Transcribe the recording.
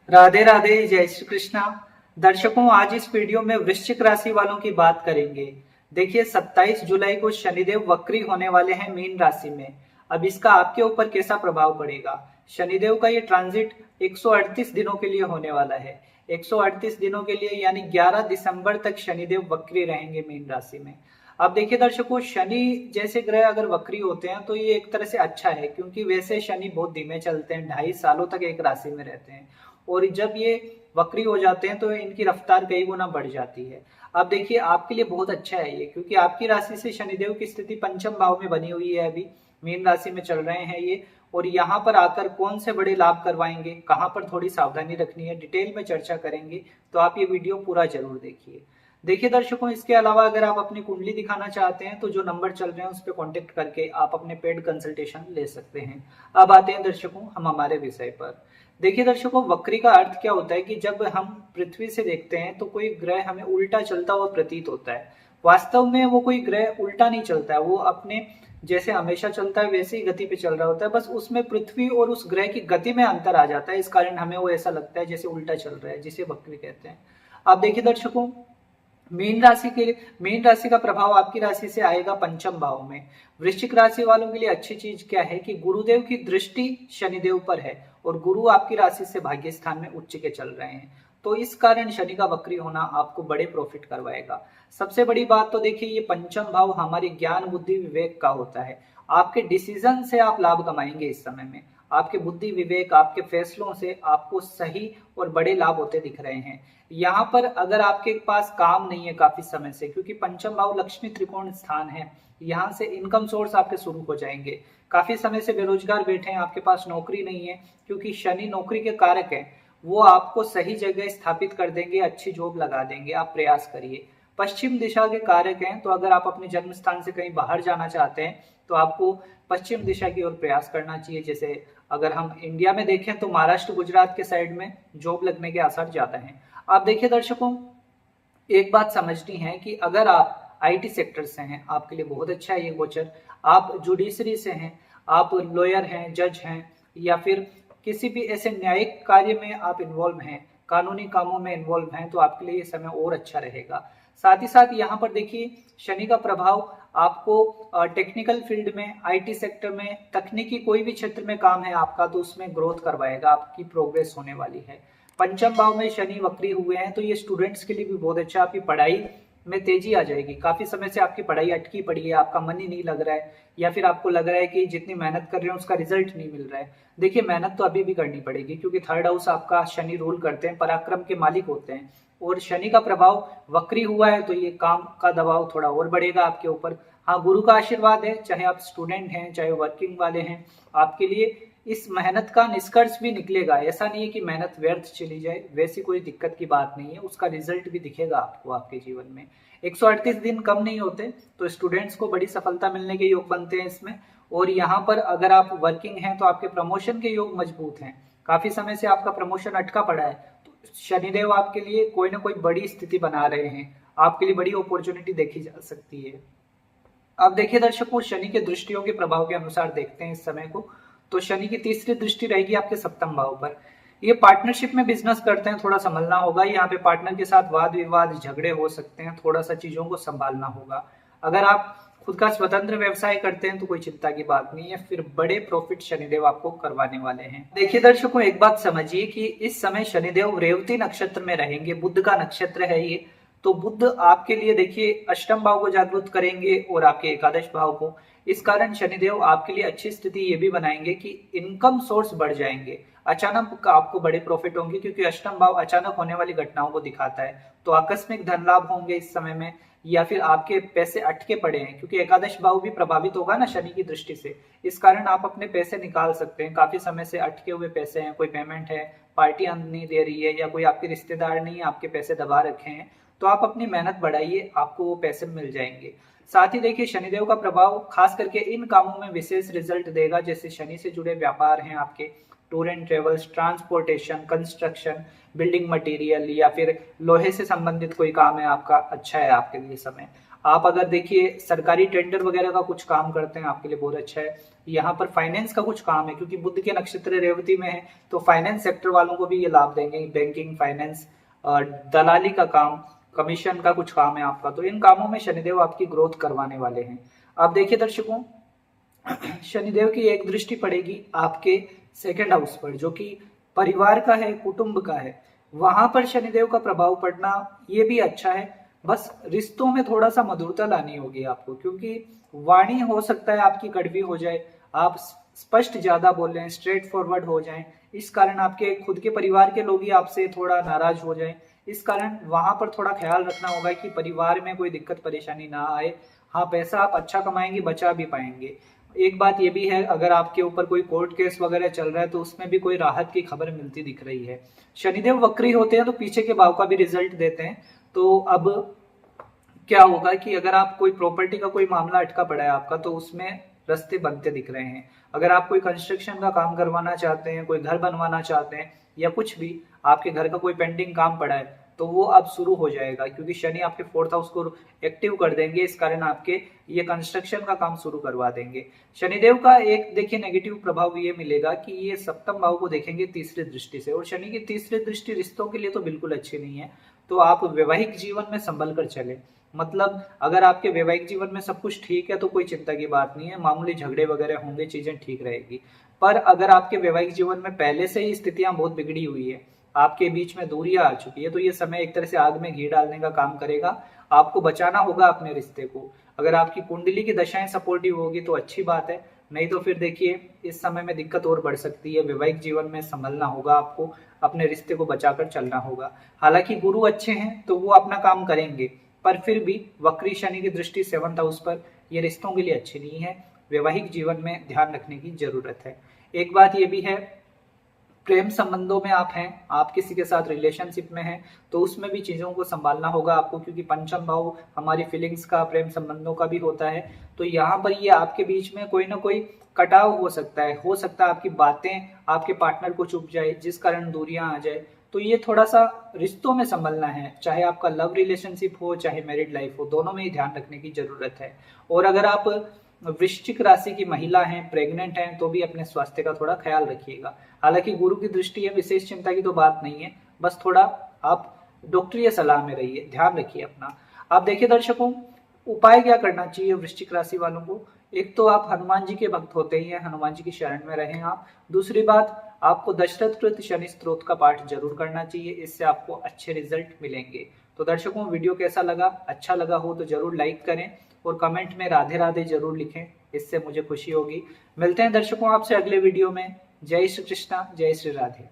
राधे राधे, जय श्री कृष्णा। दर्शकों, आज इस वीडियो में वृश्चिक राशि वालों की बात करेंगे। देखिए, 27 जुलाई को शनिदेव वक्री होने वाले हैं मीन राशि में। अब इसका आपके ऊपर कैसा प्रभाव पड़ेगा? शनिदेव का ये ट्रांजिट 138 दिनों के लिए होने वाला है। 138 दिनों के लिए यानी 11 दिसंबर तक शनिदेव वक्री रहेंगे मीन राशि में। अब देखिए दर्शकों, शनि जैसे ग्रह अगर वक्री होते हैं तो ये एक तरह से अच्छा है, क्योंकि वैसे शनि बहुत धीमे चलते हैं, 2.5 सालों तक एक राशि में रहते हैं। और जब ये वक्री हो जाते हैं तो इनकी रफ्तार कई गुना बढ़ जाती है। अब देखिए, आपके लिए बहुत अच्छा है ये, क्योंकि आपकी राशि से शनिदेव की स्थिति पंचम भाव में बनी हुई है। अभी मीन राशि में चल रहे हैं ये, और यहाँ पर आकर कौन से बड़े लाभ करवाएंगे, कहाँ पर थोड़ी सावधानी रखनी है, डिटेल में चर्चा करेंगे। तो आप ये वीडियो पूरा जरूर देखिए। देखिए दर्शकों, इसके अलावा अगर आप अपनी कुंडली दिखाना चाहते हैं तो जो नंबर चल रहे हैं उस पर कॉन्टेक्ट करके आप अपने पेड कंसल्टेशन ले सकते हैं। अब आते हैं दर्शकों हम हमारे विषय पर। देखिए दर्शकों, वक्री का अर्थ क्या होता है कि जब हम पृथ्वी से देखते हैं तो कोई ग्रह हमें उल्टा चलता हुआ प्रतीत होता है। वास्तव में वो कोई ग्रह उल्टा नहीं चलता है, वो अपने जैसे हमेशा चलता है वैसे ही गति पे चल रहा होता है। बस उसमें पृथ्वी और उस ग्रह की गति में अंतर आ जाता है, इस कारण हमें वो ऐसा लगता है जैसे उल्टा चल रहा है, जिसे वक्री कहते हैं। अब देखिए दर्शकों, मीन राशि का प्रभाव आपकी राशि से आएगा पंचम भाव में। वृश्चिक राशि वालों के लिए अच्छी चीज क्या है कि गुरुदेव की दृष्टि शनिदेव पर है, और गुरु आपकी राशि से भाग्य स्थान में उच्च के चल रहे हैं। तो इस कारण शनि का वक्री होना आपको बड़े प्रॉफिट करवाएगा। सबसे बड़ी बात तो देखिए, ये पंचम भाव हमारे ज्ञान बुद्धि विवेक का होता है। आपके डिसीजन से आप लाभ कमाएंगे इस समय में। आपके बुद्धि विवेक, आपके फैसलों से आपको सही और बड़े लाभ होते दिख रहे हैं। यहाँ पर अगर आपके पास काम नहीं है काफी समय से, क्योंकि पंचम भाव लक्ष्मी त्रिकोण स्थान है, यहाँ से इनकम सोर्स आपके शुरू हो जाएंगे। काफी समय से बेरोजगार बैठे हैं, आपके पास नौकरी नहीं है, क्योंकि शनि नौकरी के कारक है। वो आपको सही जगह स्थापित कर देंगे, अच्छी जॉब लगा देंगे। आप प्रयास करिए। पश्चिम दिशा के कारक हैं, तो अगर आप अपने जन्म स्थान से कहीं बाहर जाना चाहते हैं तो आपको पश्चिम दिशा की ओर प्रयास करना चाहिए। जैसे अगर हम इंडिया में देखें तो महाराष्ट्र गुजरात के साइड में जॉब लगने के आसार ज्यादा हैं। आप देखिए दर्शकों, एक बात समझनी है कि अगर आप आईटी सेक्टर से हैं, आपके लिए बहुत अच्छा है ये गोचर। आप जुडिशरी से हैं, आप लॉयर हैं, जज हैं, या फिर किसी भी ऐसे न्यायिक कार्य में आप इन्वॉल्व हैं, कानूनी कामों में इन्वॉल्व हैं, तो आपके लिए ये समय और अच्छा रहेगा। साथ ही साथ यहाँ पर देखिए, शनि का प्रभाव आपको टेक्निकल फील्ड में, आईटी सेक्टर में, तकनीकी कोई भी क्षेत्र में काम है आपका तो उसमें ग्रोथ करवाएगा, आपकी प्रोग्रेस होने वाली है। पंचम भाव में शनि वक्री हुए हैं तो ये स्टूडेंट्स के लिए भी बहुत अच्छा। आपकी पढ़ाई में तेजी आ जाएगी। काफी समय से आपकी पढ़ाई अटकी पड़ी है, आपका मन ही नहीं लग रहा है, या फिर आपको लग रहा है कि जितनी मेहनत कर रहे हैं उसका रिजल्ट नहीं मिल रहा है। देखिए, मेहनत तो अभी भी करनी पड़ेगी, क्योंकि थर्ड हाउस आपका शनि रूल करते हैं, पराक्रम के मालिक होते हैं। और शनि का प्रभाव वक्री हुआ है तो ये काम का दबाव थोड़ा और बढ़ेगा आपके ऊपर। हाँ, गुरु का आशीर्वाद है, चाहे आप स्टूडेंट हैं चाहे वर्किंग वाले हैं, आपके लिए इस मेहनत का निष्कर्ष भी निकलेगा। ऐसा नहीं है कि मेहनत व्यर्थ चली जाए, वैसी कोई दिक्कत की बात नहीं है, उसका रिजल्ट भी दिखेगा आपको आपके जीवन में। 138 दिन कम नहीं होते, तो स्टूडेंट्स को बड़ी सफलता मिलने के योग बनते हैं इसमें। और यहाँ पर अगर आप वर्किंग हैं तो आपके प्रमोशन के योग मजबूत हैं। काफी समय से आपका प्रमोशन अटका पड़ा है, तो शनिदेव आपके लिए कोई ना कोई बड़ी स्थिति बना रहे हैं, आपके लिए बड़ी अपॉर्चुनिटी देखी जा सकती है। अब देखिए दर्शकों, शनि के दृष्टियों के प्रभाव के अनुसार देखते हैं इस समय को। तो शनि की तीसरी दृष्टि रहेगी आपके सप्तम भाव पर। ये पार्टनरशिप में बिजनेस करते हैं, थोड़ा संभलना होगा। यहाँ पे पार्टनर के साथ वाद विवाद झगड़े हो सकते हैं, थोड़ा सा चीजों को संभालना होगा। अगर आप खुद का स्वतंत्र व्यवसाय करते हैं तो कोई चिंता की बात नहीं है, फिर बड़े प्रॉफिट शनिदेव आपको करवाने वाले हैं। देखिए दर्शकों, एक बात समझिए कि इस समय शनिदेव रेवती नक्षत्र में रहेंगे, बुध का नक्षत्र है ये। तो बुध आपके लिए देखिए अष्टम भाव को जागृत करेंगे और आपके एकादश भाव को। इस कारण शनिदेव आपके लिए अच्छी स्थिति ये भी बनाएंगे कि इनकम सोर्स बढ़ जाएंगे। अचानक आपको बड़े प्रॉफिट होंगे, क्योंकि अष्टम भाव अचानक होने वाली घटनाओं को दिखाता है। तो आकस्मिक धन लाभ होंगे इस समय में, या फिर आपके पैसे अटके पड़े हैं, क्योंकि एकादश भाव भी प्रभावित होगा ना शनि की दृष्टि से। इस कारण आप अपने पैसे निकाल सकते हैं। काफी समय से अटके हुए पैसे हैं, कोई पेमेंट है, पार्टी नहीं दे रही है, या कोई आपके रिश्तेदार नहीं आपके पैसे दबा रखे हैं, तो आप अपनी मेहनत बढ़ाइए, आपको वो पैसे मिल जाएंगे। साथ ही देखिए, शनिदेव का प्रभाव खास करके इन कामों में विशेष रिजल्ट देगा, जैसे शनि से जुड़े व्यापार हैं आपके, tour and travels, transportation, construction, building material, या फिर लोहे से संबंधित कोई काम है आपका, अच्छा है आपके लिए समय। आप अगर देखिए सरकारी टेंडर वगैरह का कुछ काम करते हैं, आपके लिए बहुत अच्छा है। यहाँ पर फाइनेंस का कुछ काम है, क्योंकि बुध के नक्षत्र रेवती में है, तो फाइनेंस सेक्टर वालों को भी ये लाभ देंगे। बैंकिंग, फाइनेंस, दलाली का काम, कमीशन का कुछ काम है आपका, तो इन कामों में शनिदेव आपकी ग्रोथ करवाने वाले हैं। आप देखिए दर्शकों, शनिदेव की एक दृष्टि पड़ेगी आपके सेकंड हाउस पर, जो कि परिवार का है, कुटुंब का है। वहां पर शनिदेव का प्रभाव पड़ना ये भी अच्छा है। बस रिश्तों में थोड़ा सा मधुरता लानी होगी आपको, क्योंकि वाणी हो सकता है आपकी कड़वी हो जाए, आप स्पष्ट ज्यादा बोल रहे हैं, स्ट्रेट फॉरवर्ड हो जाएं, इस कारण आपके खुद के परिवार के लोग ही आपसे थोड़ा नाराज हो जाएं। इस कारण वहां पर थोड़ा ख्याल रखना होगा कि परिवार में कोई दिक्कत परेशानी ना आए। हाँ, पैसा आप अच्छा कमाएंगे, बचा भी पाएंगे। एक बात ये भी है, अगर आपके ऊपर कोई कोर्ट केस वगैरह चल रहा है तो उसमें भी कोई राहत की खबर मिलती दिख रही है। शनिदेव वक्री होते हैं तो पीछे के भाव का भी रिजल्ट देते हैं। तो अब क्या होगा कि अगर आप कोई प्रॉपर्टी का कोई मामला अटका पड़ा है आपका, तो उसमें रास्ते बनते दिख रहे हैं। अगर आप कोई कंस्ट्रक्शन का काम करवाना चाहते हैं, कोई घर बनवाना चाहते हैं, या कुछ भी आपके घर का कोई पेंडिंग काम पड़ा है, तो वो अब शुरू हो जाएगा, क्योंकि शनि आपके फोर्थ हाउस को एक्टिव कर देंगे। इस कारण आपके ये कंस्ट्रक्शन का काम शुरू करवा देंगे। शनिदेव का एक देखिए नेगेटिव प्रभाव ये मिलेगा कि ये सप्तम भाव को देखेंगे तीसरी दृष्टि से, और शनि की तीसरी दृष्टि रिश्तों के लिए तो बिल्कुल अच्छी नहीं है। तो आप वैवाहिक जीवन में संभल कर चले। मतलब अगर आपके वैवाहिक जीवन में सब कुछ ठीक है तो कोई चिंता की बात नहीं है, मामूली झगड़े वगैरह होंगे, चीजें ठीक रहेगी। पर अगर आपके वैवाहिक जीवन में पहले से ही स्थितियां बहुत बिगड़ी हुई है, आपके बीच में दूरियां आ चुकी है, तो ये समय एक तरह से आग में घी डालने का काम करेगा। आपको बचाना होगा अपने रिश्ते को। अगर आपकी कुंडली की दशाएं सपोर्टिव होगी तो अच्छी बात है, नहीं तो फिर देखिए इस समय में दिक्कत और बढ़ सकती है। वैवाहिक जीवन में संभलना होगा आपको, अपने रिश्ते को बचाकर चलना होगा। हालांकि गुरु अच्छे हैं तो वो अपना काम करेंगे, पर फिर भी वक्री शनि की दृष्टि 7th हाउस पर, ये रिश्तों के लिए अच्छी नहीं है। वैवाहिक जीवन में ध्यान रखने की जरूरत है। एक बात ये भी है, प्रेम संबंधों में आप हैं, आप किसी के साथ रिलेशनशिप में हैं, तो उसमें भी चीजों को संभालना होगा आपको, क्योंकि पंचम भाव हमारी फीलिंग्स का, प्रेम संबंधों का भी होता है। तो यहाँ पर ये आपके बीच में कोई ना कोई कटाव हो सकता है, आपकी बातें आपके पार्टनर को चुभ जाए, जिस कारण दूरियां आ जाए। तो ये थोड़ा सा रिश्तों में संभलना है, चाहे आपका लव रिलेशनशिप हो चाहे मैरिड लाइफ हो, दोनों में ही ध्यान रखने की जरूरत है। और अगर आप वृश्चिक राशि की महिला हैं, प्रेग्नेंट हैं, तो भी अपने स्वास्थ्य का थोड़ा ख्याल रखिएगा। हालांकि गुरु की दृष्टि है, विशेष चिंता की तो बात नहीं है, बस थोड़ा आप डॉक्टरीय सलाह में रहिए, ध्यान रखिए अपना। आप देखिए दर्शकों, उपाय क्या करना चाहिए वृश्चिक राशि वालों को। एक तो आप हनुमान जी के भक्त होते ही हैं, हनुमान जी की शरण में रहें आप। दूसरी बात, आपको दशरथ कृत शनि स्तोत्र का पाठ जरूर करना चाहिए, इससे आपको अच्छे रिजल्ट मिलेंगे। तो दर्शकों, वीडियो कैसा लगा? अच्छा लगा हो तो जरूर लाइक करें और कमेंट में राधे राधे जरूर लिखें, इससे मुझे खुशी होगी। मिलते हैं दर्शकों आपसे अगले वीडियो में। जय श्री कृष्णा, जय श्री राधे।